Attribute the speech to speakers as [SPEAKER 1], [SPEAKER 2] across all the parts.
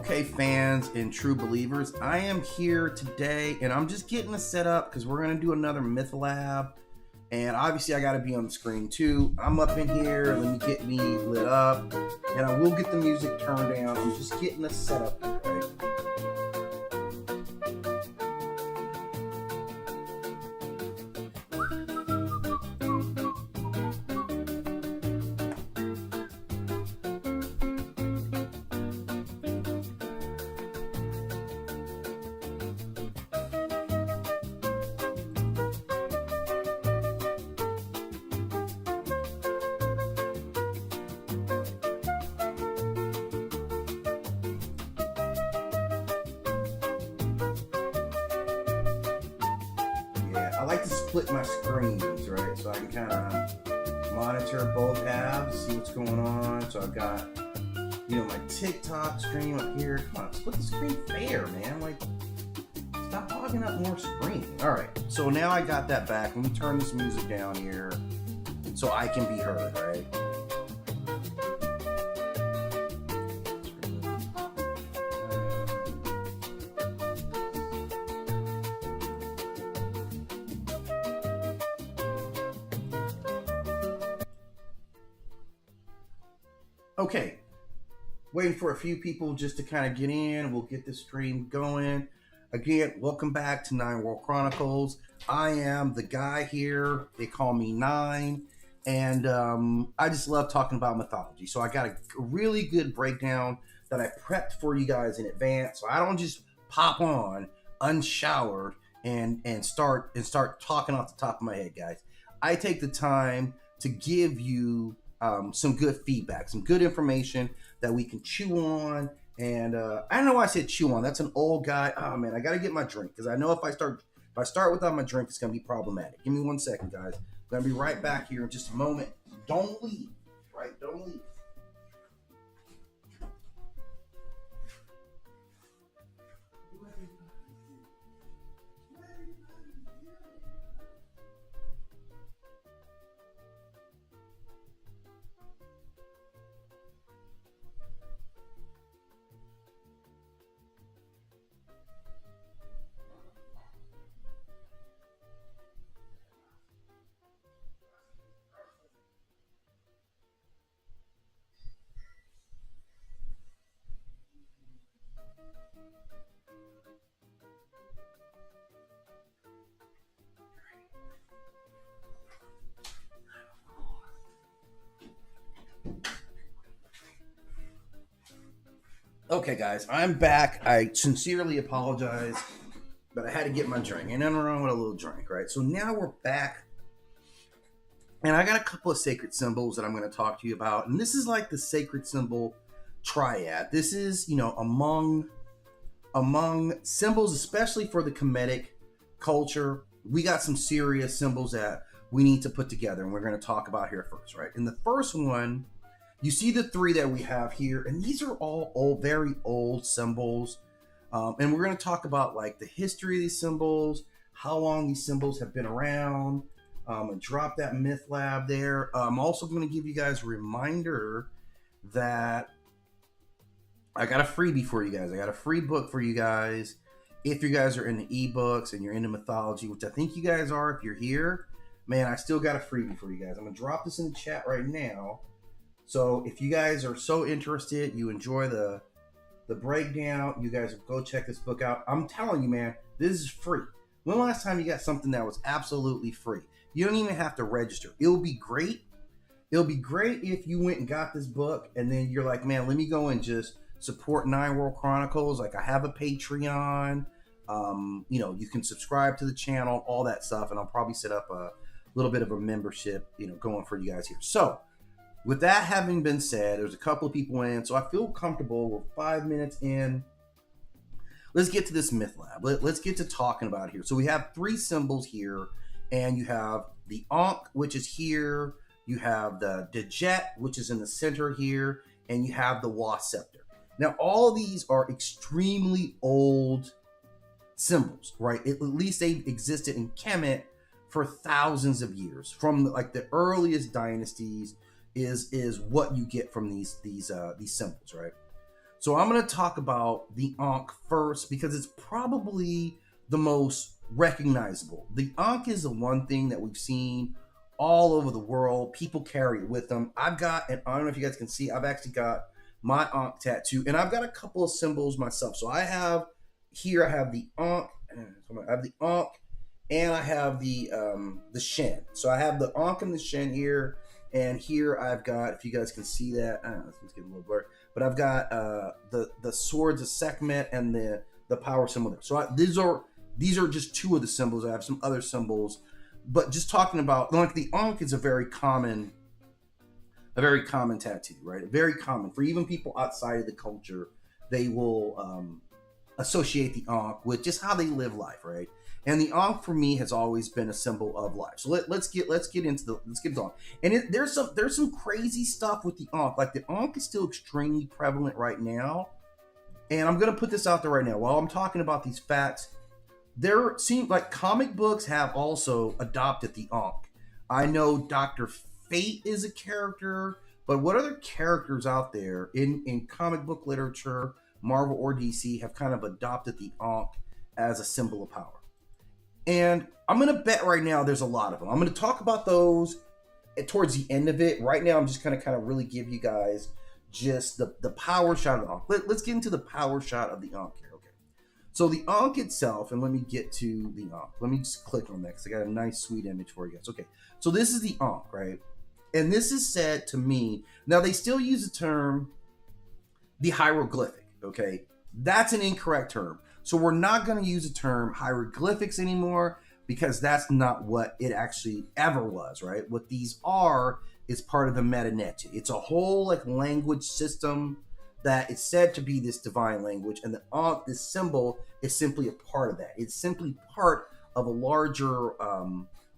[SPEAKER 1] Okay, fans and true believers, I am here today and I'm just getting us set up because we're going to do another Mythlab. And obviously I got to be on the screen too. I'm up in here, let me get me lit up, and I will get the music turned down. I'm just getting us set up here, right? I like to split my screens, right? So I can kind of monitor both halves, see what's going on. So I've got, my TikTok screen up here. Come on, split the screen fair, man. Like, stop hogging up more screen. All right, so now I got that back. Let me turn this music down here so I can be heard, right? Okay, waiting for a few people just to kind of get in. We'll get this stream going. Again, welcome back to Nine World Chronicles. I am the guy here. They call me Nine. And I just love talking about mythology. So I got a really good breakdown that I prepped for you guys in advance. So I don't just pop on unshowered and start talking off the top of my head, guys. I take the time to give you some good feedback, some good information that we can chew on. And I don't know why I said chew on. That's an old guy. Oh man, I got to get my drink because I know if I start without my drink, it's gonna be problematic. Give me 1 second, guys. I'm gonna be right back here in just a moment. Don't leave. Right? Don't leave. Okay, guys, I'm back. I sincerely apologize, but I had to get my drink. Ain't nothing wrong with a little drink, right? So now we're back, and I got a couple of sacred symbols that I'm going to talk to you about. And this is like the sacred symbol Triad. This is, among symbols, especially for the Kemetic culture, we got some serious symbols that we need to put together, and we're going to talk about here first, right? And the first one, you see the three that we have here, and these are all old, very old symbols. And we're going to talk about like the history of these symbols, how long these symbols have been around, and drop that Mythlab there. I'm also going to give you guys a reminder that I got a freebie for you guys. I got a free book for you guys. If you guys are into ebooks and you're into mythology, which I think you guys are if you're here, man, I still got a freebie for you guys. I'm going to drop this in the chat right now. So if you guys are so interested, you enjoy the breakdown, you guys go check this book out. I'm telling you, man, this is free. When the last time you got something that was absolutely free? You don't even have to register. It'll be great. It'll be great if you went and got this book and then you're like, man, let me go and just support Nine World Chronicles. Like I have a Patreon. You can subscribe to the channel, all that stuff. And I'll probably set up a little bit of a membership, going for you guys here. So with that having been said, there's a couple of people in, so I feel comfortable. We're 5 minutes in. Let's get to this Mythlab. Let's get to talking about it here. So we have three symbols here, and you have the Ankh, which is here. You have the Djed, which is in the center here, and you have the Was Scepter. Now, all of these are extremely old symbols, right? At least they've existed in Kemet for thousands of years, from like the earliest dynasties. Is what you get from these symbols, right? So I'm going to talk about the Ankh first because it's probably the most recognizable. The Ankh is the one thing that we've seen all over the world. People carry it with them. I've got, and I don't know if you guys can see, I've actually got my Ankh tattoo, and I've got a couple of symbols myself. So I have here, I have the Ankh, and I have the Shen. So I have the Ankh and the Shen here, and here I've got, if you guys can see that, let's get a little blurry, but I've got the swords of Sekhmet and the power symbol there. So these are just two of the symbols. I have some other symbols, but just talking about, like, the Ankh is a very common tattoo, right? Very common for even people outside of the culture. They will associate the Ankh with just how they live life, right? And the Ankh for me has always been a symbol of life. So let's get into the Ankh. And there's some crazy stuff with the Ankh. Like, the Ankh is still extremely prevalent right now. And I'm gonna put this out there right now. While I'm talking about these facts, there seems like comic books have also adopted the Ankh. I know Dr. Fate is a character, but what other characters out there in comic book literature, Marvel or DC, have kind of adopted the Ankh as a symbol of power? And I'm going to bet right now there's a lot of them. I'm going to talk about those towards the end of it. Right now, I'm just going to kind of really give you guys just the power shot of the Ankh. Let's get into the power shot of the Ankh here, okay? So the Ankh itself, and let me get to the Ankh. Let me just click on that because I got a nice, sweet image for you guys. Okay, so this is the Ankh, right? And this is said to mean, now they still use the term the hieroglyphic, okay? That's an incorrect term. So we're not going to use the term hieroglyphics anymore because that's not what it actually ever was, right? What these are is part of the meta-neche. It's a whole like language system that is said to be this divine language, and the Ankh, this symbol, is simply a part of that. It's simply part of a larger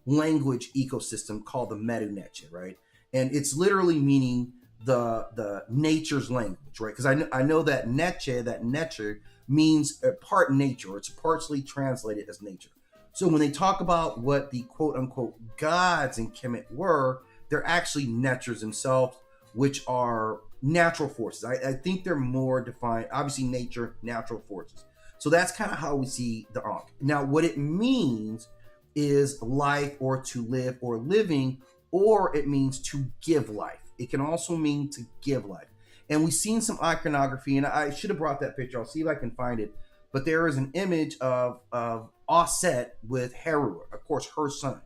[SPEAKER 1] language ecosystem called the meta-neche, right? And it's literally meaning the nature's language, right? Because I know that neche means part nature. It's partially translated as nature. So when they talk about what the quote unquote gods in Kemet were, they're actually netchers themselves, which are natural forces. I think they're more defined, obviously nature, natural forces. So that's kind of how we see the Ankh. Now, what it means is life, or to live, or living, or it means to give life. It can also mean to give life. And we've seen some iconography, and I should have brought that picture. I'll see if I can find it. But there is an image of Aset with Hathor, of course, her son.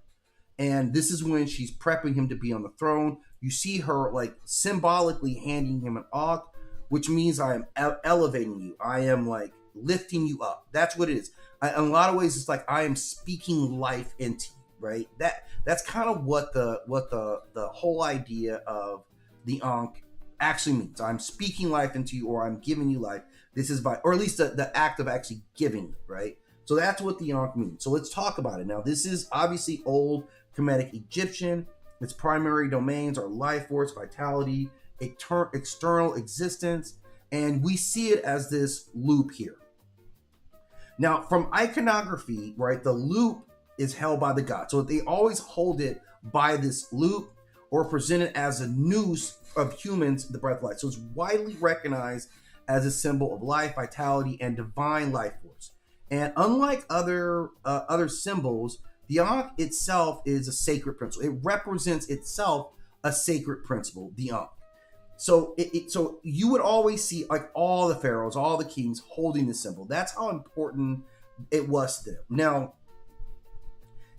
[SPEAKER 1] And this is when she's prepping him to be on the throne. You see her like symbolically handing him an Ankh, which means I am elevating you. I am like lifting you up. That's what it is. In a lot of ways, it's like I am speaking life into you, right? That's kind of what the whole idea of the Ankh actually means. I'm speaking life into you, or I'm giving you life. This is by, or at least the act of actually giving it, right? So that's what the Ankh means. So let's talk about it. Now, this is obviously old Kemetic Egyptian. Its primary domains are life force, vitality, external existence, and we see it as this loop here. Now, from iconography, right, the loop is held by the god. So they always hold it by this loop, or present it as a noose of humans, the breath of life. So it's widely recognized as a symbol of life, vitality, and divine life force. And unlike other symbols, the Ankh itself is a sacred principle. It represents itself a sacred principle, the Ankh. So so you would always see like all the pharaohs, all the kings holding the symbol. That's how important it was to them. Now,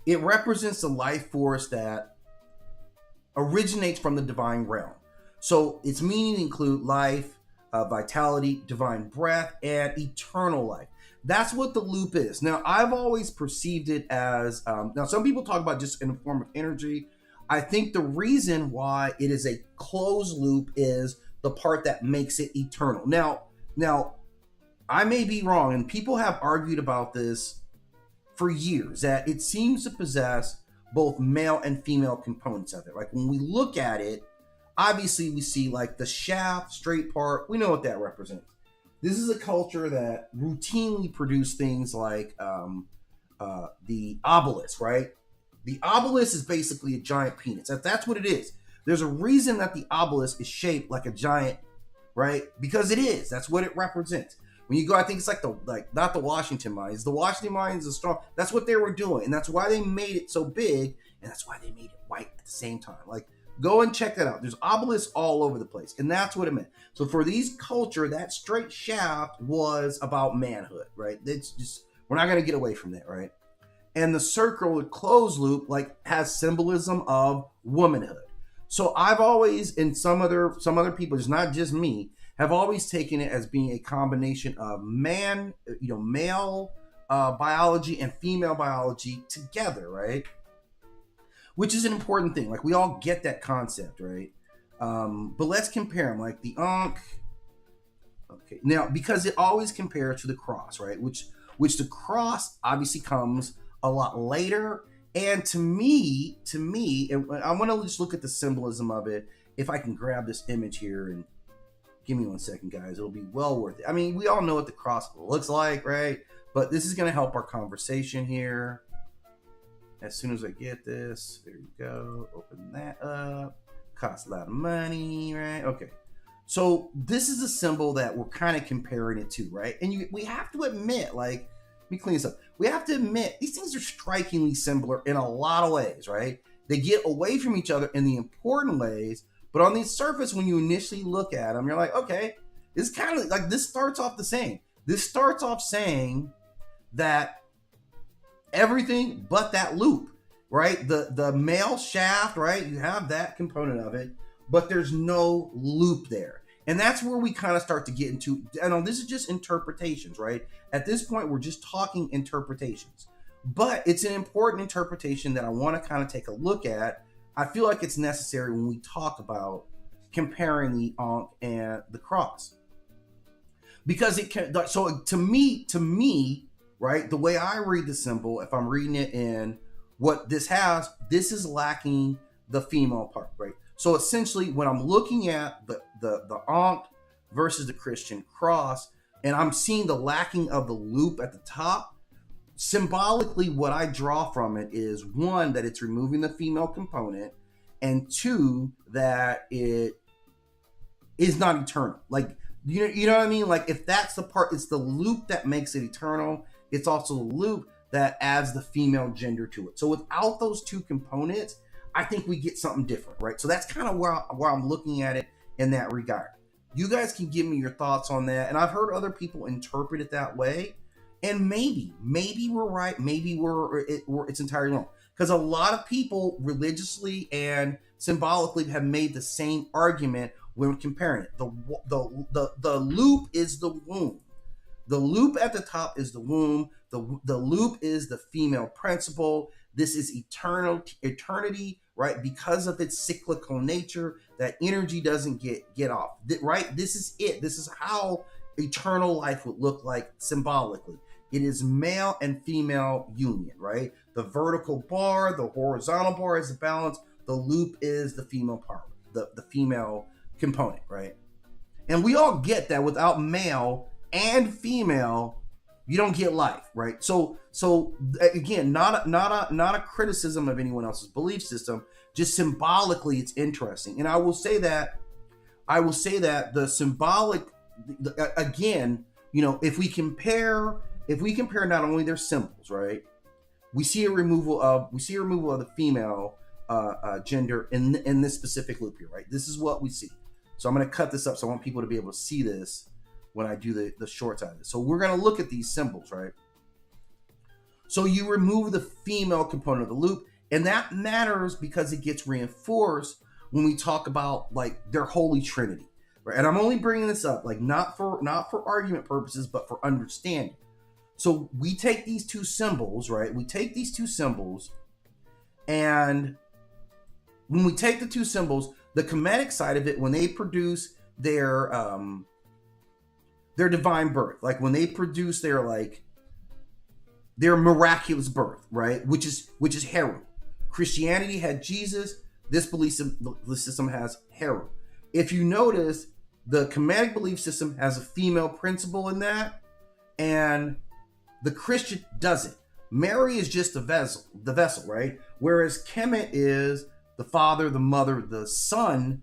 [SPEAKER 1] it represents the life force that originates from the divine realm. So its meaning include life, vitality, divine breath, and eternal life. That's what the loop is. Now, I've always perceived it as, now some people talk about just in the form of energy. I think the reason why it is a closed loop is the part that makes it eternal. Now, I may be wrong, and people have argued about this for years, that it seems to possess both male and female components of it. Like when we look at it, obviously we see like the shaft, straight part, we know what that represents. This is a culture that routinely produce things like the obelisk, right? The obelisk is basically a giant penis. That's what it is. There's a reason that the obelisk is shaped like a giant, right? Because it is. That's what it represents. When you go, I think it's not the Washington Mines. The Washington Mines is strong. That's what they were doing, and that's why they made it so big, and that's why they made it white at the same time. Like, go and check that out. There's obelisks all over the place, and that's what it meant. So for these culture, that straight shaft was about manhood, right? It's just, we're not going to get away from that, right? And the circle, the closed loop, like, has symbolism of womanhood. So I've always, and some other people, it's not just me, have always taken it as being a combination of male biology and female biology together, right? Which is an important thing. Like, we all get that concept, right? But let's compare them. Like the Ankh. Okay, now, because it always compares to the cross, right? Which the cross obviously comes a lot later. And to me, and I want to just look at the symbolism of it. If I can grab this image here, and give me 1 second, guys, it'll be well worth it. I mean, we all know what the cross looks like, right? But this is going to help our conversation here. As soon as I get this, there you go. Open that up. Costs a lot of money, right? Okay. So this is a symbol that we're kind of comparing it to, right? And we have to admit, like, let me clean this up. We have to admit, these things are strikingly similar in a lot of ways, right? They get away from each other in the important ways, but on the surface, when you initially look at them, you're like, okay, it's kind of like, this starts off the same. This starts off saying that everything but that loop, right? The male shaft, right? You have that component of it, but there's no loop there. And that's where we kind of start to get into, and this is just interpretations, right? At this point, we're just talking interpretations. But it's an important interpretation that I want to kind of take a look at. I feel like it's necessary when we talk about comparing the Ankh and the cross. Because it can, so to me, right, the way I read the symbol, if I'm reading it in what this has, this is lacking the female part, right? So essentially, when I'm looking at the Ankh versus the Christian cross, and I'm seeing the lacking of the loop at the top, symbolically, what I draw from it is, one, that it's removing the female component, and two, that it is not eternal. Like, you know what I mean? Like, if that's the part, it's the loop that makes it eternal. It's also the loop that adds the female gender to it. So without those two components, I think we get something different, right? So that's kind of where I'm looking at it in that regard. You guys can give me your thoughts on that. And I've heard other people interpret it that way. And maybe we're right. Maybe it's entirely wrong. Because a lot of people religiously and symbolically have made the same argument when comparing it. The loop is the womb. The loop at the top is the womb. The loop is the female principle. This is eternity, right? Because of its cyclical nature, that energy doesn't get off, right? This is it. This is how eternal life would look like symbolically. It is male and female union, right? The vertical bar, the horizontal bar is the balance. The loop is the female part, the female component, right? And we all get that without male and female, you don't get life, right? So again, not a criticism of anyone else's belief system. Just symbolically, it's interesting. And I will say that the symbolic, again, if we compare not only their symbols, right? We see a removal of the female gender in this specific loop here, right? This is what we see. So I'm going to cut this up, so I want people to be able to see this when I do the short side of this. So we're going to look at these symbols, right? So you remove the female component of the loop, and that matters because it gets reinforced when we talk about, like, their holy trinity, right? And I'm only bringing this up, like, not for argument purposes, but for understanding. So we take these two symbols, right? We take these two symbols, and when we take the two symbols, the Kemetic side of it, when they produce their divine birth, like when they produce their miraculous birth, right? Which is Heru. Christianity had Jesus. This belief system has Heru. If you notice, the Kemetic belief system has a female principle in that, and the Christian doesn't. Mary is just the vessel, right? Whereas Kemet is the Father, the Mother, the Son,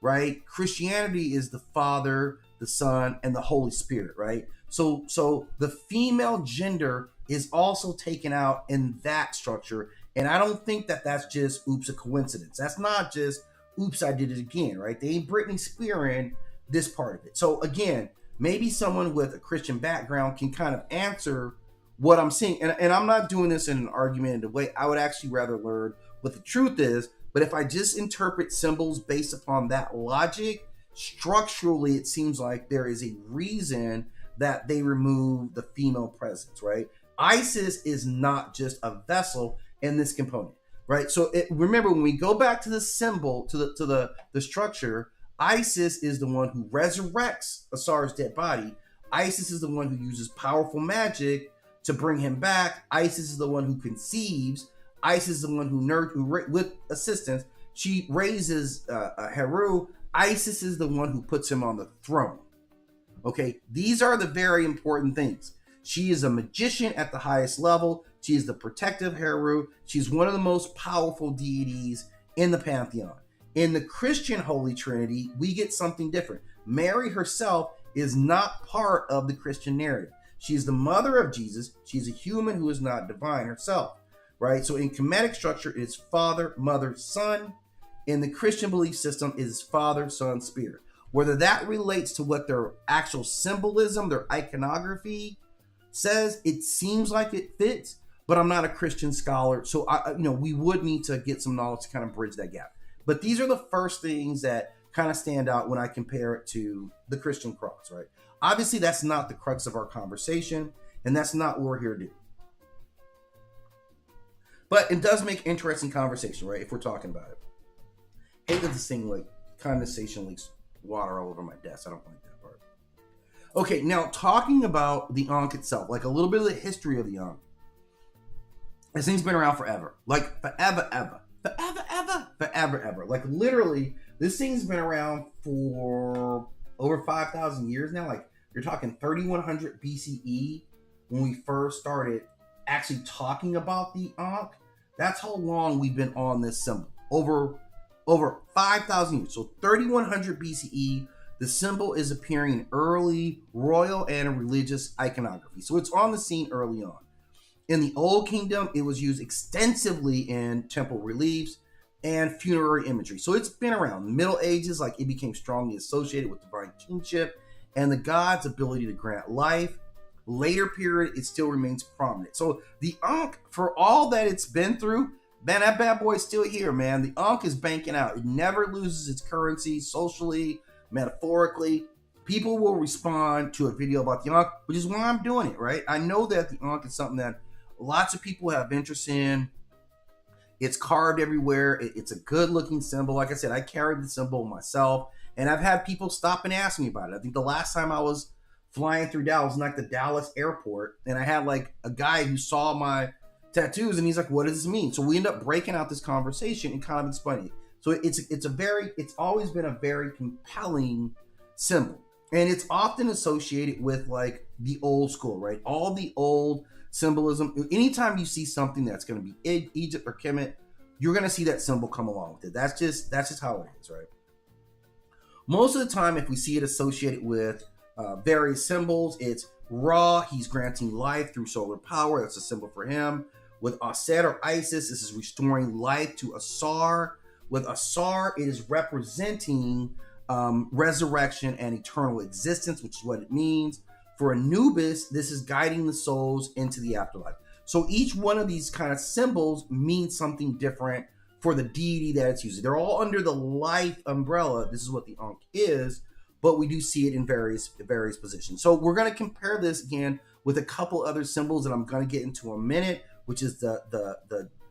[SPEAKER 1] right? Christianity is the Father, the Son, and the Holy Spirit, right? So the female gender is also taken out in that structure, and I don't think that that's just oops a coincidence. That's not just oops I did it again, right? They ain't Britney Spearing this part of it. So again, maybe someone with a Christian background can kind of answer what I'm seeing, and I'm not doing this in an argumentative way. I would actually rather learn what the truth is. But if I just interpret symbols based upon that logic, structurally, it seems like there is a reason that they remove the female presence, right? Isis is not just a vessel in this component, right? So remember, when we go back to the symbol, to the structure, Isis is the one who resurrects Osiris' dead body. Isis is the one who uses powerful magic to bring him back. Isis is the one who conceives. Isis is the one who with assistance, she raises Heru. Isis is the one who puts him on the throne. Okay, these are the very important things. She is a magician at the highest level. She is the protective Heru. She's one of the most powerful deities in the pantheon. In the Christian Holy Trinity, we get something different. Mary herself is not part of the Christian narrative. She is the mother of Jesus. She's a human who is not divine herself. Right? So in Kemetic structure, it's Father, Mother, Son. In the Christian belief system, it is Father, Son, Spirit. Whether that relates to what their actual symbolism, their iconography says, it seems like it fits, but I'm not a Christian scholar. So we would need to get some knowledge to kind of bridge that gap. But these are the first things that kind of stand out when I compare it to the Christian cross, right? Obviously, that's not the crux of our conversation, and that's not what we're here to do. But it does make interesting conversation, right? If we're talking about it. Hate that this thing, like, condensation leaks water all over my desk. I don't like that part. Okay, now talking about the Ankh itself, like a little bit of the history of the Ankh. This thing's been around forever. Like, forever, ever. Forever, ever. Forever, ever. Like, literally, this thing's been around for over 5,000 years now. Like, you're talking 3100 BCE when we first started actually talking about the Ankh. That's how long we've been on this symbol. Over 5,000 years. So 3100 BCE, the symbol is appearing in early royal and religious iconography. So it's on the scene early on. In the Old Kingdom, it was used extensively in temple reliefs and funerary imagery. So it's been around. The Middle Ages, like, it became strongly associated with divine kingship and the god's ability to grant life. Later period, it still remains prominent. So the Ankh, for all that it's been through, man, that bad boy is still here, man. The Ankh is banking out. It never loses its currency socially, metaphorically. People will respond to a video about the Ankh, which is why I'm doing it, right? I know that the Ankh is something that lots of people have interest in. It's carved everywhere. It's a good-looking symbol. Like I said, I carried the symbol myself, and I've had people stop and ask me about it. I think the last time I was flying through Dallas, like the Dallas airport, and I had like a guy who saw my tattoos, and he's like, "What does this mean?" So we end up breaking out this conversation and kind of explaining it. So it's always been a very compelling symbol, and it's often associated with like the old school, right? All the old symbolism. Anytime you see something that's going to be Egypt or Kemet, you're going to see that symbol come along with it. That's just how it is, right? Most of the time, if we see it associated with various symbols, it's Ra, he's granting life through solar power. That's a symbol for him. With Aset or Isis, this is restoring life to Asar. With Asar, it is representing resurrection and eternal existence, which is what it means. For Anubis, this is guiding the souls into the afterlife. So each one of these kind of symbols means something different for the deity that it's using. They're all under the life umbrella. This is what the Ankh is, but we do see it in various positions. So we're going to compare this again with a couple other symbols that I'm going to get into in a minute, which is the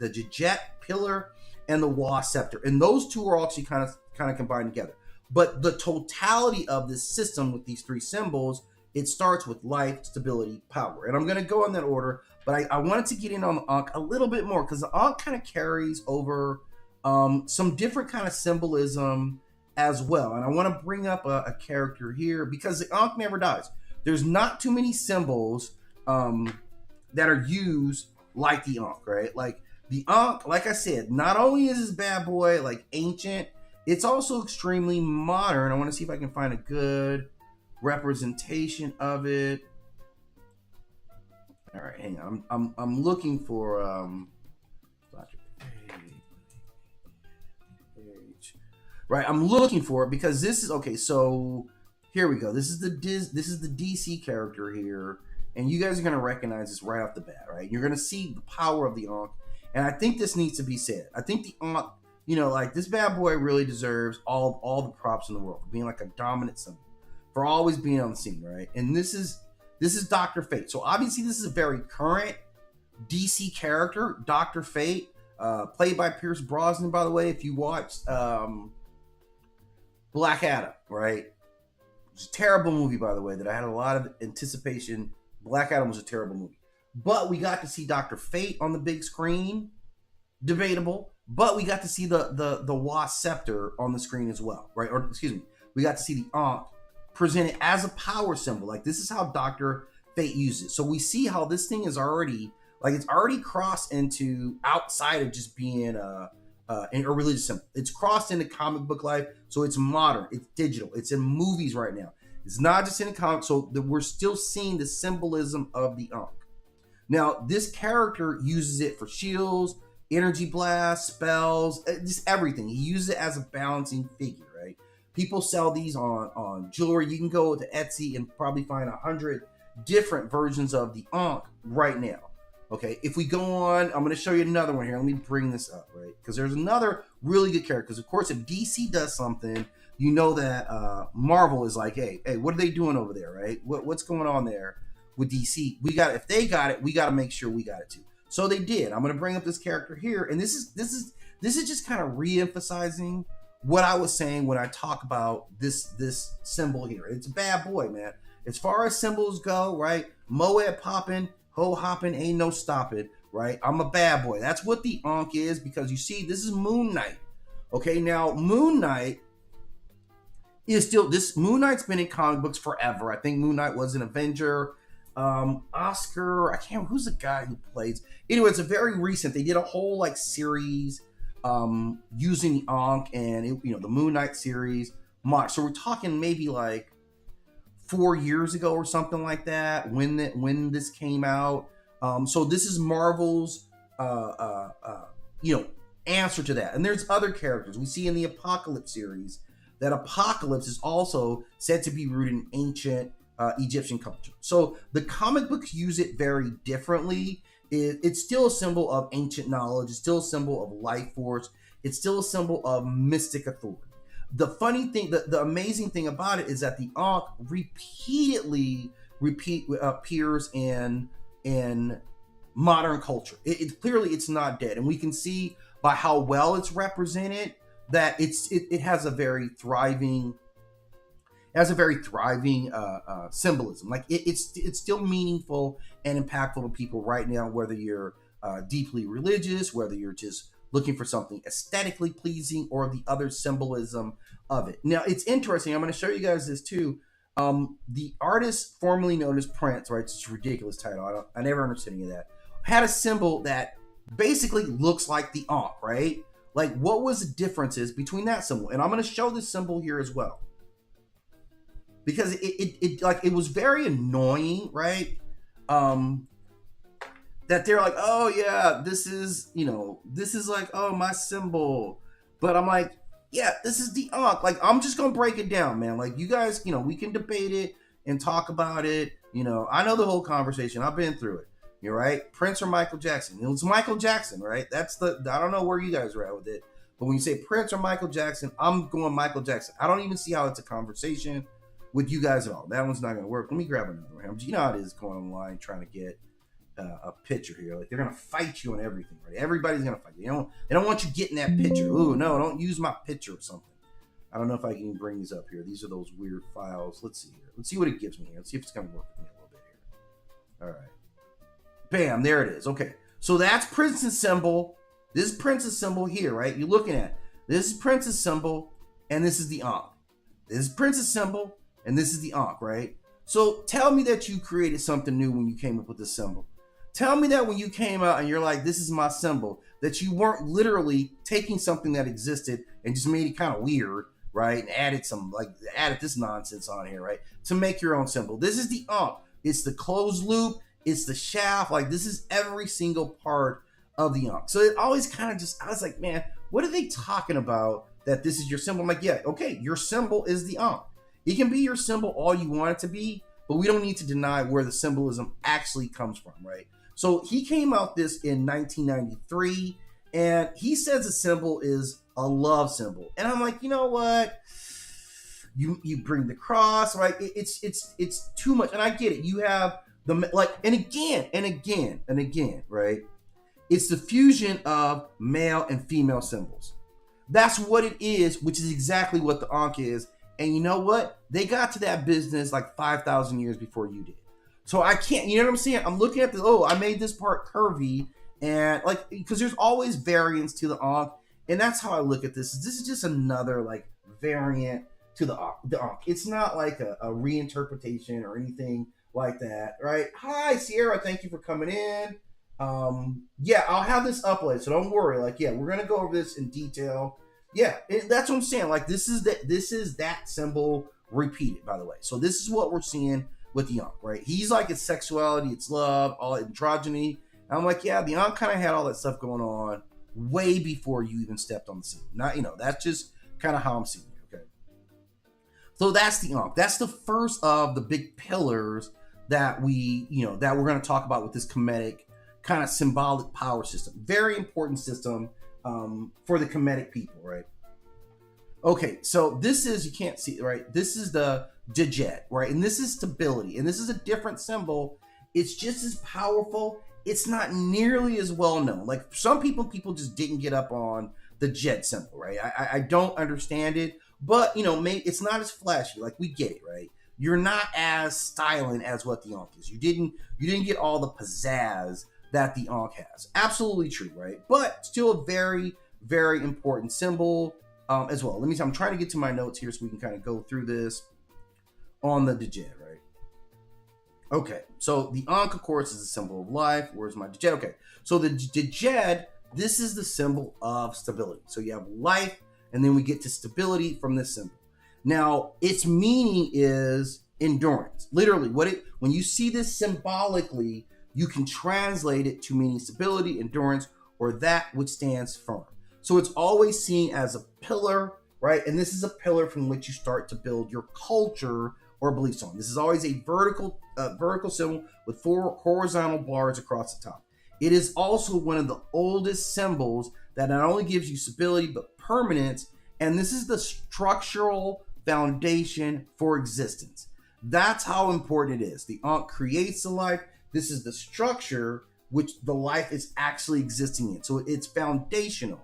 [SPEAKER 1] Djed Pillar and the Was Scepter. And those two are actually kind of combined together. But the totality of this system with these three symbols, it starts with life, stability, power. And I'm going to go in that order, but I wanted to get in on the Ankh a little bit more because the Ankh kind of carries over some different kind of symbolism as well. And I want to bring up a character here because the Ankh never dies. There's not too many symbols that are used like the Ankh, right? Like the Ankh, like I said, not only is this bad boy like ancient It's also extremely modern. I want to see if I can find a good representation of it. All right, hang on. I'm looking for right. I'm looking for it because this is okay. So here we go. This is the DC character here, and you guys are gonna recognize this right off the bat, right? You're gonna see the power of the Ankh, and I think this needs to be said. I think the Ankh, you know, like this bad boy really deserves all the props in the world for being like a dominant symbol, for always being on the scene, right? And this is Dr. Fate. So obviously this is a very current DC character, Dr. Fate, played by Pierce Brosnan, by the way. If you watched Black Adam, right? It's a terrible movie, by the way, that I had a lot of anticipation. Black Adam was a terrible movie. But we got to see Dr. Fate on the big screen. Debatable. But we got to see the Was Scepter on the screen as well, right? Or excuse me, we got to see the Ankh presented as a power symbol. Like this is how Dr. Fate uses it. So we see how this thing is already, like it's already crossed into outside of just being a religious symbol. It's crossed into comic book life, so it's modern, it's digital, it's in movies right now. It's not just in comics, so we're still seeing the symbolism of the Ankh. Now, this character uses it for shields, energy blasts, spells, just everything. He uses it as a balancing figure, right? People sell these on jewelry. You can go to Etsy and probably find 100 different versions of the Ankh right now. Okay, if we go on, I'm going to show you another one here. Let me bring this up, right? Because there's another really good character. Because, of course, if DC does something, you know that Marvel is like, hey, what are they doing over there, right? What's going on there with DC? If they got it, we got to make sure we got it too. So they did. I'm going to bring up this character here. And this is just kind of re-emphasizing what I was saying when I talk about this symbol here. It's a bad boy, man. As far as symbols go, right? Moet popping, ho hopping, ain't no stopping, right? I'm a bad boy. That's what the Ankh is, because you see, this is Moon Knight. Okay, now Moon Knight is still, Moon Knight's been in comic books forever. I think Moon Knight was an Avenger. Oscar, who's the guy who plays? Anyway, it's a very recent, they did a whole like series using the Ankh and the Moon Knight series. So we're talking maybe like 4 years ago or something like that when this came out. So this is Marvel's answer to that. And there's other characters we see in the Apocalypse series. That Apocalypse is also said to be rooted in ancient Egyptian culture. So the comic books use it very differently. It's still a symbol of ancient knowledge. It's still a symbol of life force. It's still a symbol of mystic authority. The funny thing, the amazing thing about it is that the Ankh repeatedly appears in modern culture. It clearly it's not dead, and we can see by how well it's represented that it has a very thriving symbolism. Like it's still meaningful and impactful to people right now, whether you're deeply religious, whether you're just looking for something aesthetically pleasing, or the other symbolism of it. Now, it's interesting. I'm going to show you guys this too. The artist formerly known as Prince, right? It's a ridiculous title. I never understood any of that. Had a symbol that basically looks like the Ankh, right? Like, what was the differences between that symbol? And I'm going to show this symbol here as well, because it was very annoying, right? That they're like, oh yeah, this is like, oh, my symbol. But I'm like, yeah, this is the Ankh. Like, I'm just going to break it down, man. Like, you guys, we can debate it and talk about it. I know the whole conversation. I've been through it. You're right. Prince or Michael Jackson? It was Michael Jackson, right? I don't know where you guys are at with it. But when you say Prince or Michael Jackson, I'm going Michael Jackson. I don't even see how it's a conversation with you guys at all. That one's not going to work. Let me grab another one. You know how it is going online trying to get a picture here. Like, they're going to fight you on everything, right? Everybody's going to fight you. They don't want you getting that picture. Ooh, no, don't use my picture or something. I don't know if I can bring these up here. These are those weird files. Let's see here. Let's see what it gives me here. Let's see if it's going to work with me a little bit here. All right. Bam, there it is. Okay. So that's Prince's symbol. This is Prince's symbol here, right? You're looking at this is Prince's symbol, and this is the Ankh. This is Prince's symbol, and this is the Ankh, right? So tell me that you created something new when you came up with this symbol. Tell me that when you came out and you're like, this is my symbol, that you weren't literally taking something that existed and just made it kind of weird, right? And added this nonsense on here, right? To make your own symbol. This is the Ankh. It's the closed loop. It's the shaft. Like, this is every single part of the Ankh. So it always kind of just, I was like, man, what are they talking about that this is your symbol? I'm like, yeah, okay, your symbol is the Ankh. It can be your symbol all you want it to be, but we don't need to deny where the symbolism actually comes from, right? So he came out this in 1993, and he says the symbol is a love symbol. And I'm like, you know what? You bring the cross, right? It's too much. And I get it. You have the, like, and again, right? It's the fusion of male and female symbols. That's what it is, which is exactly what the Ankh is. And you know what? They got to that business like 5,000 years before you did. So I can't, you know what I'm saying? I'm looking at the, oh, I made this part curvy, and like, because there's always variants to the Ankh, and that's how I look at this. This is just another like variant to the Ankh. It's not like a reinterpretation or anything like that, right? Hi, Sierra, thank you for coming in. Yeah, I'll have this uploaded, so don't worry. Like, yeah, we're gonna go over this in detail. Yeah, that's what I'm saying. Like, this is that symbol repeated, by the way. So this is what we're seeing with the Ankh, right? He's like, it's sexuality, it's love, all androgyny. And I'm like, yeah, the Ankh kind of had all that stuff going on way before you even stepped on the scene. Not, you know, that's just kind of how I'm seeing it. Okay. So that's the Ankh. That's the first of the big pillars that we, you know, that we're going to talk about with this Kemetic kind of symbolic power system. Very important system for the Kemetic people, right? Okay, so this is, you can't see it, right? This is the Djed, right? And this is stability. And this is a different symbol. It's just as powerful. It's not nearly as well known. Like, some people just didn't get up on the Djed symbol, right? I don't understand it, but, you know, maybe it's not as flashy. Like, we get it, right? You're not as styling as what the Ankh is. You didn't get all the pizzazz that the Ankh has. Absolutely true, right? But still a very, very important symbol as well. I'm trying to get to my notes here so we can kind of go through this on the Djed, right? Okay, so the Ankh, of course, is a symbol of life. Where's my Djed? Okay, so the Djed, this is the symbol of stability. So you have life, and then we get to stability from this symbol. Now, its meaning is endurance. Literally, when you see this symbolically, you can translate it to meaning stability, endurance, or that which stands firm. So it's always seen as a pillar, right? And this is a pillar from which you start to build your culture or beliefs on. This is always a vertical symbol with 4 horizontal bars across the top. It is also one of the oldest symbols that not only gives you stability, but permanence. And this is the structural foundation for existence. That's how important it is. The Ankh creates the life. This is the structure which the life is actually existing in. So it's foundational.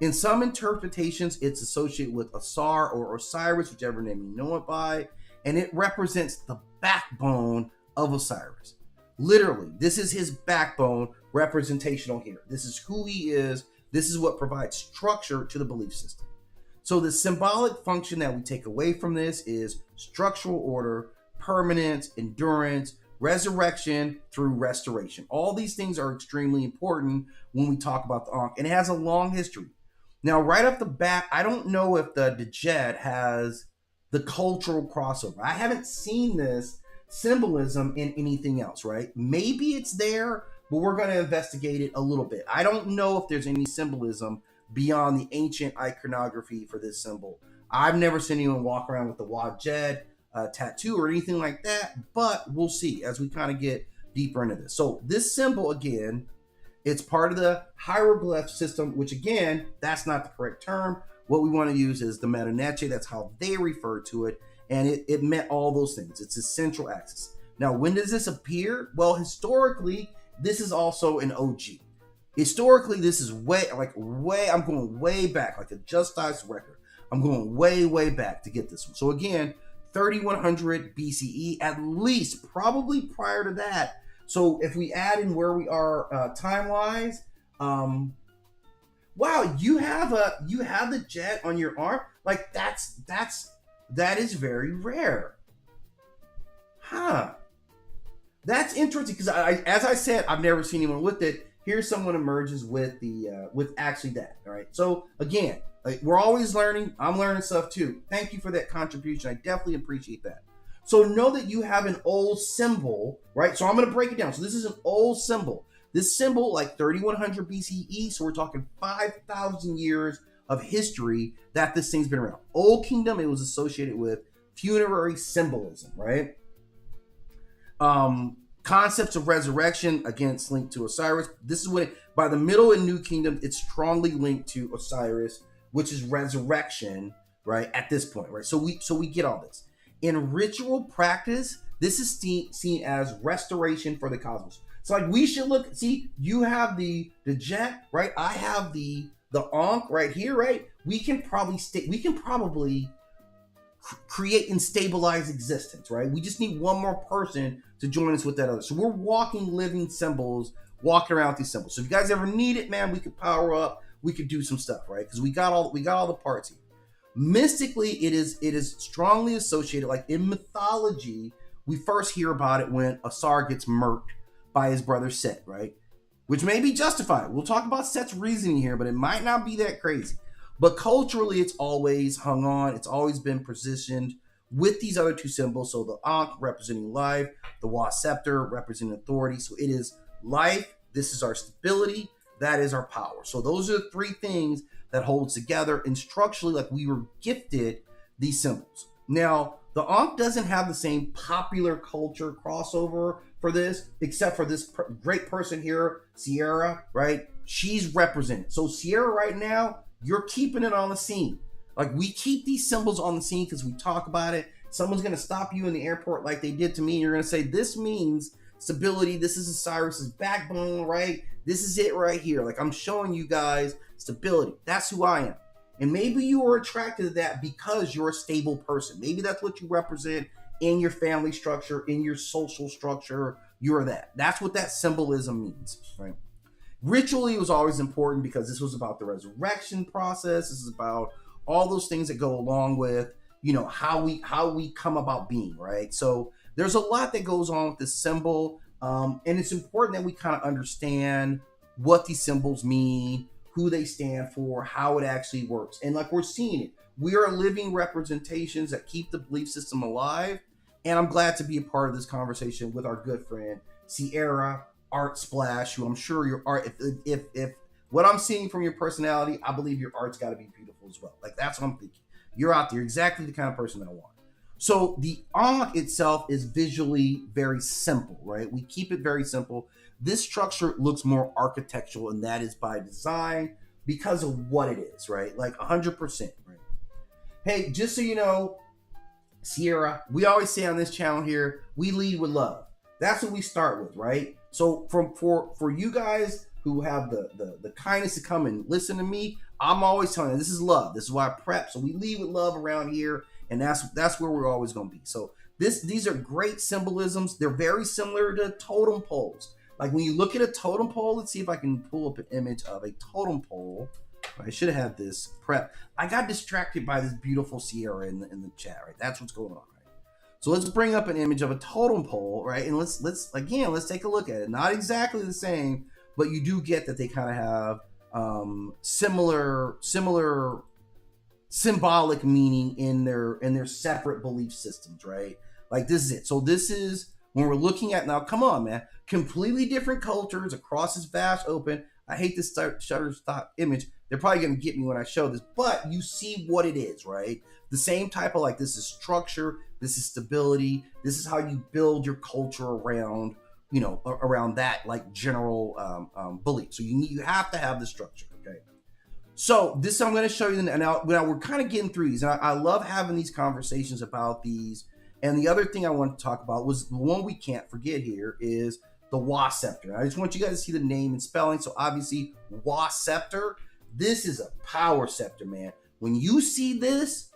[SPEAKER 1] In some interpretations, it's associated with Asar or Osiris, whichever name you know it by, and it represents the backbone of Osiris. Literally, this is his backbone representational here. This is who he is. This is what provides structure to the belief system. So the symbolic function that we take away from this is structural order, permanence, endurance, resurrection through restoration. All these things are extremely important when we talk about the Ankh, and it has a long history. Now, right off the bat, I don't know if the Djed has the cultural crossover. I haven't seen this symbolism in anything else, right? Maybe it's there, but we're going to investigate it a little bit. I don't know if there's any symbolism beyond the ancient iconography for this symbol. I've never seen anyone walk around with the Was Djed tattoo or anything like that, but we'll see as we kind of get deeper into this. So this symbol, again, it's part of the hieroglyph system, which, again, that's not the correct term. What we want to use is the metaneche. That's how they refer to it, and it meant all those things. It's a central axis. Now, when does this appear? Well, historically, this is also an OG. Historically, this is I'm going way back, like a Justice record. I'm going way, way back to get this one. So again, 3100 BCE, at least, probably prior to that. So if we add in where we are time-wise, wow, you have the Djed on your arm. Like, that is very rare. Huh. That's interesting because as I said, I've never seen anyone with it. here someone emerges with the with actually that. All right. So again, like, we're always learning. I'm learning stuff too. Thank you for that contribution. I definitely appreciate that. So know that you have an old symbol, right? So I'm going to break it down. So this is an old symbol. This symbol, like 3100 BCE, so we're talking 5,000 years of history that this thing's been around. Old Kingdom, it was associated with funerary symbolism, right? Concepts of resurrection, again, it's linked to Osiris. This is when, by the Middle and New Kingdom, it's strongly linked to Osiris, which is resurrection, right? At this point, right? So we get all this. In ritual practice, this is seen as restoration for the cosmos. So like we should look, see, you have the Djed, right? I have the Ankh right here, right? We can probably create and stabilize existence, right? We just need one more person to join us with that other. So we're walking, living symbols, walking around with these symbols. So if you guys ever need it, man, we could power up, we could do some stuff, right? Because we got all the parts here. Mystically, it is strongly associated, like in mythology, we first hear about it when Asar gets murked by his brother Set, right? Which may be justified. We'll talk about Set's reasoning here, but it might not be that crazy. But culturally, it's always hung on. It's always been positioned with these other two symbols. So the Ankh representing life, the Was Scepter representing authority. So it is life. This is our stability. That is our power. So those are the three things that holds together, and structurally, like we were gifted these symbols. Now, the Ankh doesn't have the same popular culture crossover for this, except for this great person here, Sierra, right? She's represented. So Sierra right now, you're keeping it on the scene. Like we keep these symbols on the scene because we talk about it. Someone's going to stop you in the airport like they did to me. And you're going to say, this means stability. This is Osiris's backbone, right? This is it right here. Like I'm showing you guys stability. That's who I am. And maybe you are attracted to that because you're a stable person. Maybe that's what you represent in your family structure, in your social structure. You're that. That's what that symbolism means, right? Ritually, it was always important because this was about the resurrection process. This is about all those things that go along with, you know, how we come about being, right? So there's a lot that goes on with this symbol. And it's important that we kind of understand what these symbols mean, who they stand for, how it actually works. And like we're seeing it, we are living representations that keep the belief system alive. And I'm glad to be a part of this conversation with our good friend, Sierra Art Splash, who I'm sure your art, if what I'm seeing from your personality, I believe your art's got to be beautiful as well. Like that's what I'm thinking. You're out there, exactly the kind of person that I want. So the Ankh itself is visually very simple, right? We keep it very simple. This structure looks more architectural, and that is by design because of what it is, right? Like 100%, right? Hey, just so you know, Sierra, we always say on this channel here, we lead with love. That's what we start with, right? So for you guys who have the kindness to come and listen to me, I'm always telling you, this is love. This is why I prep. So we lead with love around here, and that's where we're always going to be. So these are great symbolisms. They're very similar to totem poles. Like when you look at a totem pole, let's see if I can pull up an image of a totem pole. I should have had this prep. I got distracted by this beautiful Sierra in the chat, right? That's what's going on, right? So let's bring up an image of a totem pole, right? And let's take a look at it. Not exactly the same, but you do get that they kind of have similar symbolic meaning in their separate belief systems, right? Like this is it. So this is when we're looking at now. Come on, man! Completely different cultures across this vast open. I hate this Shutterstock image. They're probably going to get me when I show this, but you see what it is, right? The same type of like this is structure, this is stability, this is how you build your culture around, you know, around that like general belief. So you have to have the structure, okay? So this I'm going to show you now we're kind of getting through these, and I love having these conversations about these. And the other thing I want to talk about was the one we can't forget here is the Was Scepter. I just want you guys to see the name and spelling. So obviously, Was Scepter. This is a power scepter, man. When you see this,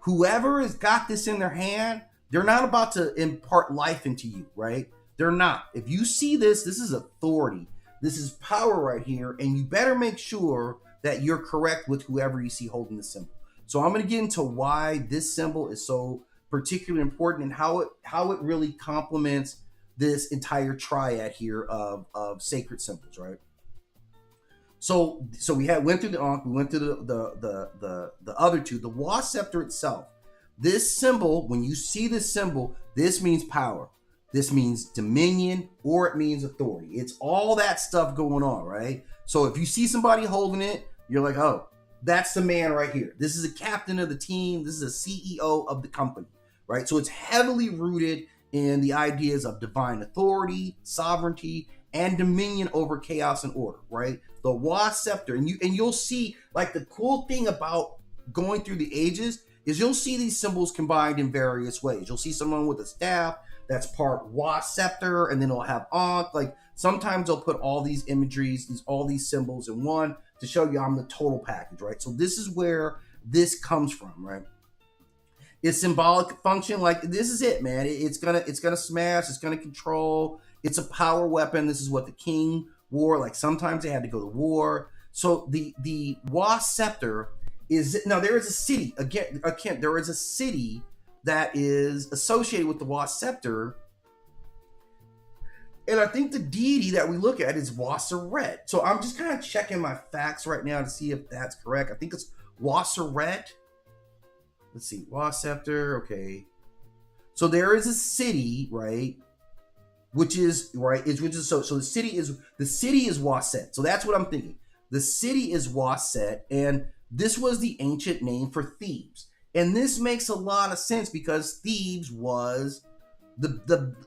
[SPEAKER 1] whoever has got this in their hand, they're not about to impart life into you, right? They're not. If you see this, this is authority. This is power right here, and you better make sure that you're correct with whoever you see holding the symbol. So I'm going to get into why this symbol is so particularly important and how it really complements this entire triad here of sacred symbols, right? So we went through the Ankh, we went through the other two. The Was Scepter itself, this symbol, when you see this symbol, this means power. This means dominion, or it means authority. It's all that stuff going on, right? So if you see somebody holding it, you're like, oh, that's the man right here. This is a captain of the team. This is a CEO of the company, right? So it's heavily rooted in the ideas of divine authority, sovereignty, and dominion over chaos and order, right? The Was Scepter, and you'll see, like, the cool thing about going through the ages is you'll see these symbols combined in various ways. You'll see someone with a staff that's part Was Scepter, and then it'll have Ankh. Like, sometimes they'll put all these imageries, all these symbols in one to show you I'm the total package, right? So this is where this comes from, right? It's symbolic function, like this is it, man. It's gonna smash, it's gonna control. It's a power weapon. This is what the king wore. Like, sometimes they had to go to war. So the Was Scepter is, now there is a city again. There is a city that is associated with the Was Scepter, and I think the deity that we look at is Osiris. So I'm just kind of checking my facts right now to see if that's correct. I think it's Osiris. Let's see, Was Scepter. Okay, so there is a city, right? Which is so the city is Was Scepter. So that's what I'm thinking. The city is Was Scepter, and this was the ancient name for Thebes. And this makes a lot of sense because Thebes was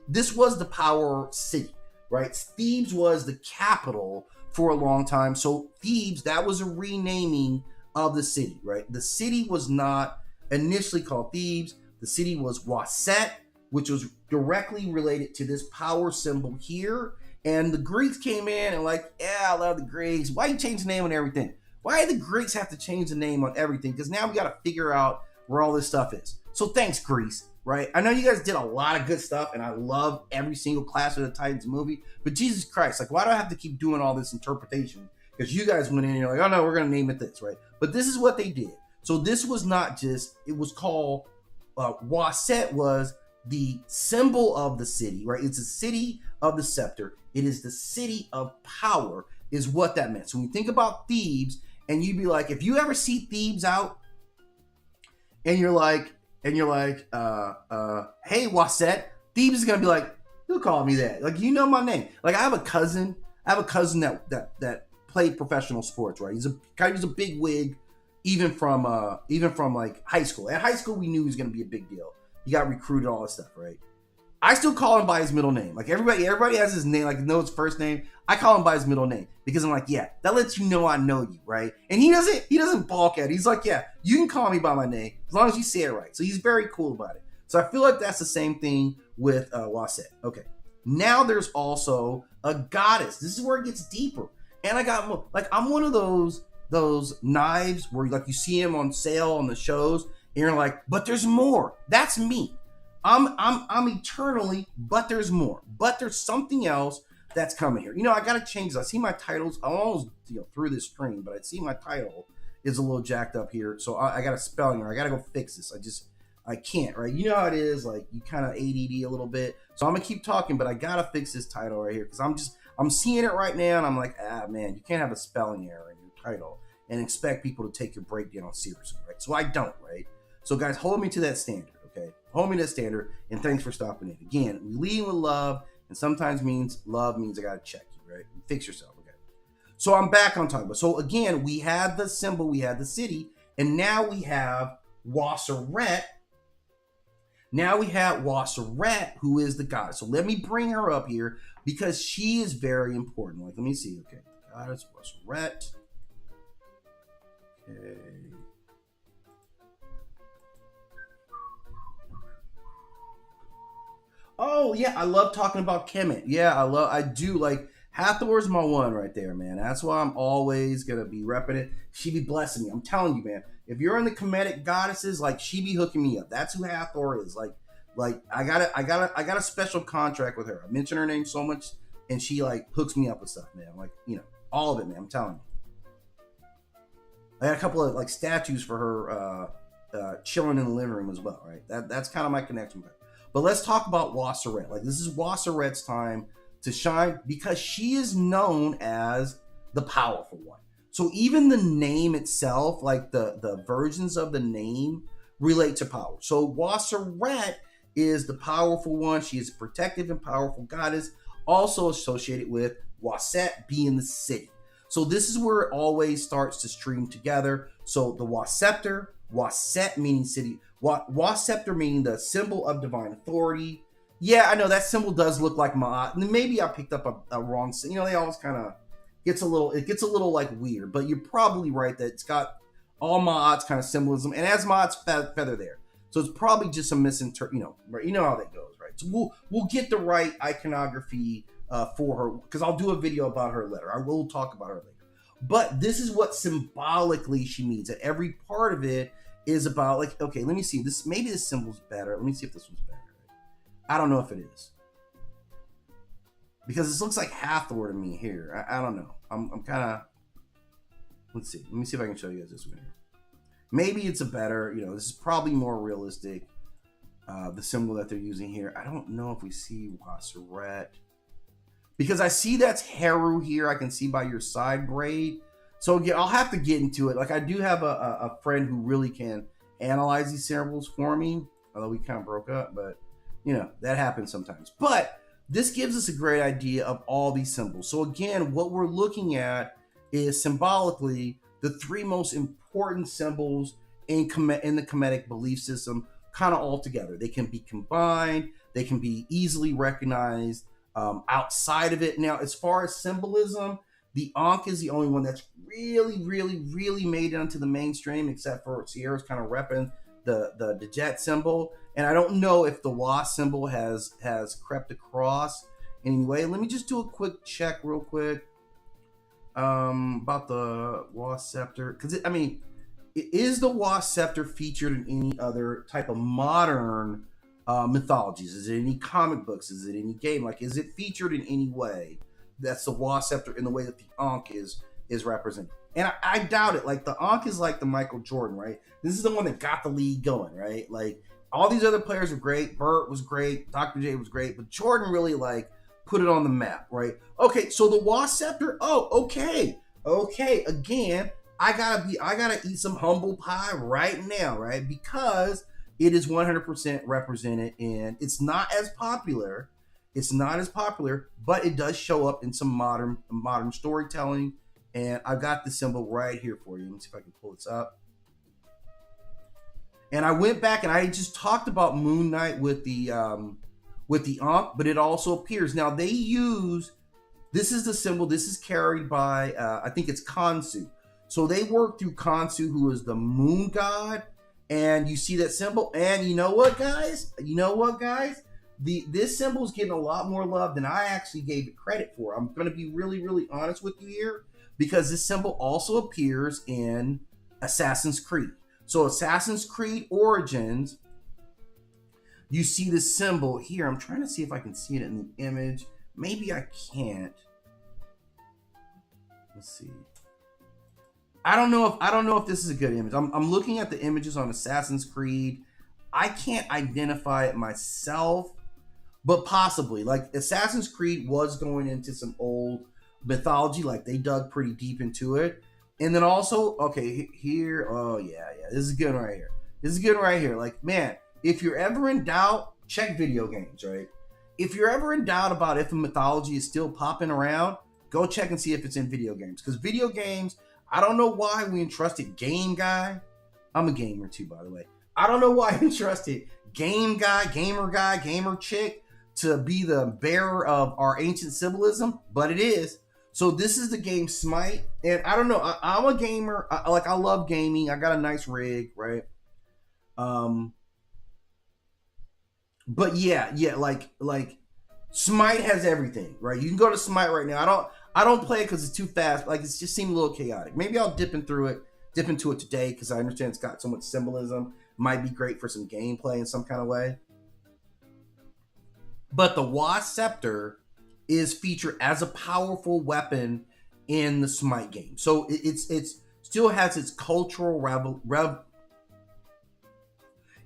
[SPEAKER 1] this was the power city, right? Thebes was the capital for a long time. So Thebes, that was a renaming of the city, right? The city was not initially called Thebes. The city was Was Scepter, which was directly related to this power symbol here. And the Greeks came in and like, yeah, I love the Greeks. Why you change the name on everything? Why do the Greeks have to change the name on everything? Because now we got to figure out where all this stuff is. So thanks, Greece, right? I know you guys did a lot of good stuff, and I love every single Clash of the Titans movie, but Jesus Christ, like, why do I have to keep doing all this interpretation? Because you guys went in and you're like, oh no, we're going to name it this, right? But this is what they did. So this was not just, it was called, Was Scepter was the symbol of the city, right? It's a city of the scepter. It is the city of power, is what that meant. So when you think about Thebes, and you'd be like, if you ever see Thebes out, and you're like, hey, Was Scepter, Thebes is gonna be like, who called me that? Like, you know my name. Like, I have a cousin that played professional sports, right? He's a big wig, even from like high school. At high school, we knew he was gonna be a big deal. He got recruited, all that stuff, right? I still call him by his middle name. Like, everybody has his name, like, know his first name. I call him by his middle name because I'm like, yeah, that lets you know I know you, right? And he doesn't balk at it. He's like, yeah, you can call me by my name as long as you say it right. So he's very cool about it. So I feel like that's the same thing with Was Scepter. Okay, now there's also a goddess. This is where it gets deeper. And I got, like, I'm one of those knives where, like, you see him on sale on the shows, and you're like, but there's more. That's me. I'm eternally, but there's more. But there's something else that's coming here. You know, I gotta change this. I see my titles. I'm almost through this screen, but I see my title is a little jacked up here. So I got a spelling error. I gotta go fix this. I can't, right? You know how it is, like, you kind of ADD a little bit. So I'm gonna keep talking, but I gotta fix this title right here because I'm seeing it right now, and I'm like, man, you can't have a spelling error in your title and expect people to take your breakdown seriously, right? So I don't, right? So guys, hold me to that standard. Okay, hold me to that standard, and thanks for stopping in. Again, we lead with love, and sometimes love means I gotta check you, right? Fix yourself, okay? So I'm back on talking about. So again, we had the symbol, we had the city, and now we have Osiris. Now we have Osiris, who is the goddess. So let me bring her up here because she is very important. Like, let me see. Okay, goddess Osiris. Okay. Oh yeah, I love talking about Kemet. Yeah, I do like Hathor's my one right there, man. That's why I'm always gonna be repping it. She be blessing me. I'm telling you, man. If you're in the Kemetic goddesses, like, she be hooking me up. That's who Hathor is. Like I got a special contract with her. I mention her name so much, and she, like, hooks me up with stuff, man. Like, you know, all of it, man. I'm telling you. I got a couple of, like, statues for her chilling in the living room as well, right? That's kind of my connection with her. But let's talk about Osiris. Like, this is Osiris' time to shine because she is known as the powerful one. So even the name itself, like the versions of the name, relate to power. So Was Scepter is the powerful one. She is a protective and powerful goddess, also associated with Waset being the city. So this is where it always starts to stream together. So the Was Scepter, Waset meaning city, Was Scepter meaning the symbol of divine authority. Yeah, I know that symbol does look like Ma'at. Maybe I picked up a wrong, you know, they always kind of gets a little like weird, but you're probably right that it's got all Ma'at's kind of symbolism, and as Ma'at's feather there. So it's probably just a misinterpret, right? You know how that goes, right? So we'll get the right iconography for her, because I'll do a video about her later. I will talk about her later. But this is what symbolically she means. That every part of it is about, like, okay, let me see. Maybe this symbol's better. Let me see if this one's better. I don't know if it is, because this looks like Hathor to me here. I don't know. I'm kind of. Let's see. Let me see if I can show you guys this one here. Maybe it's a better, this is probably more realistic. The symbol that they're using here. I don't know if we see Wasseret, because I see that's Heru here. I can see by your side braid. So again, I'll have to get into it. Like, I do have a friend who really can analyze these symbols for me, although we kind of broke up, but that happens sometimes. But this gives us a great idea of all these symbols. So again, what we're looking at is symbolically the three most important symbols in the Kemetic belief system, kind of all together. They can be combined. They can be easily recognized outside of it. Now, as far as symbolism, the Ankh is the only one that's really, really, really made it onto the mainstream, except for Sierra's kind of repping the Djed symbol. And I don't know if the Was symbol has crept across in any way. Let me just do a quick check real quick about the Was Scepter, because is the Was Scepter featured in any other type of modern mythologies? Is it any comic books? Is it any game? Like, is it featured in any way that's the Was Scepter in the way that the Ankh is represented? And I doubt it. Like, the Ankh is like the Michael Jordan, right? This is the one that got the league going, right? Like, all these other players were great. Burt was great. Dr. J was great. But Jordan really, put it on the map, right? Okay, so the Was Scepter. Oh, okay. Again, I gotta eat some humble pie right now, right? Because it is 100% represented, and it's not as popular. But it does show up in some modern storytelling. And I've got the symbol right here for you. Let me see if I can pull this up. And I went back and I just talked about Moon Knight with the Ankh, but it also appears. Now, they use, this is the symbol. This is carried by, I think it's Khonsu. So they work through Khonsu, who is the moon god. And you see that symbol. And you know what, guys? This symbol is getting a lot more love than I actually gave it credit for. I'm going to be really, really honest with you here, because this symbol also appears in Assassin's Creed. So Assassin's Creed Origins, you see this symbol here. I'm trying to see if I can see it in the image. Maybe I can't. Let's see. I don't know if this is a good image. I'm looking at the images on Assassin's Creed. I can't identify it myself, but possibly. Like, Assassin's Creed was going into some old mythology. Like, they dug pretty deep into it. And then also, okay, here, oh yeah, this is good right here. Like, man, if you're ever in doubt, check video games, right? If you're ever in doubt about if a mythology is still popping around, go check and see if it's in video games. Because video games, I don't know why we entrusted Game Guy. I'm a gamer too, by the way. I don't know why we entrusted Game Guy, Gamer Chick to be the bearer of our ancient symbolism, but it is. So this is the game Smite, and I don't know. I'm a gamer. I love gaming. I got a nice rig, right? But yeah, like Smite has everything, right? You can go to Smite right now. I don't play it because it's too fast. Like, it's just seemed a little chaotic. Maybe I'll dip into it today, because I understand it's got so much symbolism. Might be great for some gameplay in some kind of way. But the Was Scepter is featured as a powerful weapon in the Smite game. So it's still has its cultural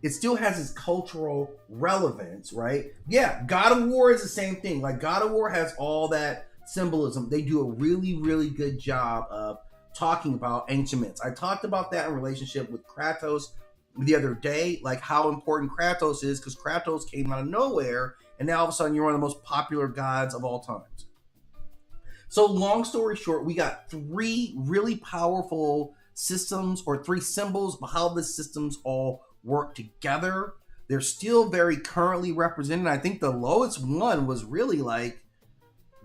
[SPEAKER 1] it still has its cultural relevance, right? Yeah, God of War is the same thing. Like, God of War has all that symbolism. They do a really, really good job of talking about ancient myths. I talked about that in relationship with Kratos the other day, like how important Kratos is, because Kratos came out of nowhere, and now all of a sudden you're one of the most popular gods of all times. So long story short, we got 3 really powerful systems, or 3 symbols of how the systems all work together. They're still very currently represented. I think the lowest one was really like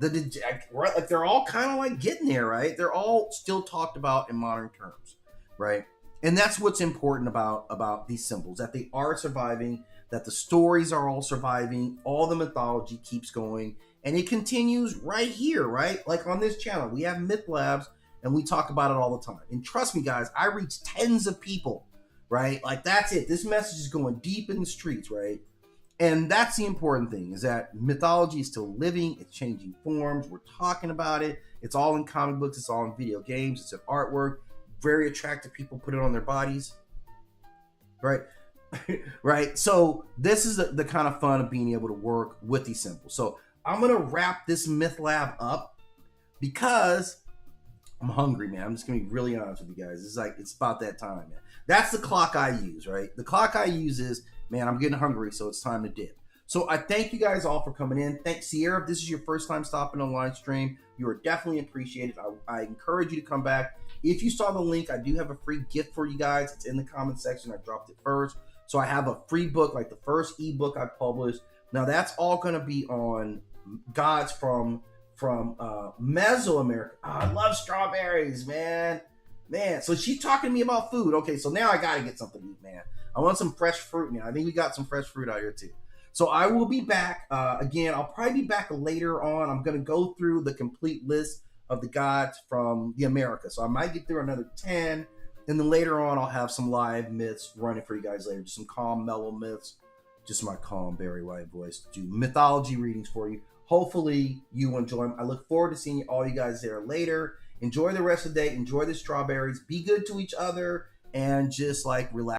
[SPEAKER 1] like they're all kind of like getting there, right? They're all still talked about in modern terms, right? And that's what's important about these symbols, that they are surviving, that the stories are all surviving, all the mythology keeps going, and it continues right here, right? Like on this channel, we have Mythlabs, and we talk about it all the time. And trust me, guys, I reach tens of people, right? Like that's it. This message is going deep in the streets, right? And that's the important thing, is that mythology is still living. It's changing forms. We're talking about it. It's all in comic books. It's all in video games. It's in artwork. Very attractive people put it on their bodies, right? Right. So this is the kind of fun of being able to work with these symbols. So I'm going to wrap this Mythlab up because I'm hungry, man. I'm just going to be really honest with you guys. It's like, it's about that time, man. That's the clock I use, right? The clock I use is, man, I'm getting hungry, so it's time to dip. So I thank you guys all for coming in. Thanks, Sierra. If this is your first time stopping on live stream, you are definitely appreciated. I encourage you to come back. If you saw the link, I do have a free gift for you guys. It's in the comment section. I dropped it first. So I have a free book, like the first ebook I published. Now that's all going to be on gods from Mesoamerica. Oh, I love strawberries, man. Man, so she's talking to me about food. Okay, so now I got to get something to eat, man. I want some fresh fruit now. I think we got some fresh fruit out here too. So I will be back. Again, I'll probably be back later on. I'm going to go through the complete list of the gods from the Americas. So I might get through another 10. And then later on, I'll have some live myths running for you guys later. Just some calm, mellow myths. Just my calm, very white voice. Do mythology readings for you. Hopefully you enjoy them. I look forward to seeing all you guys there later. Enjoy the rest of the day. Enjoy the strawberries. Be good to each other. And just like relax.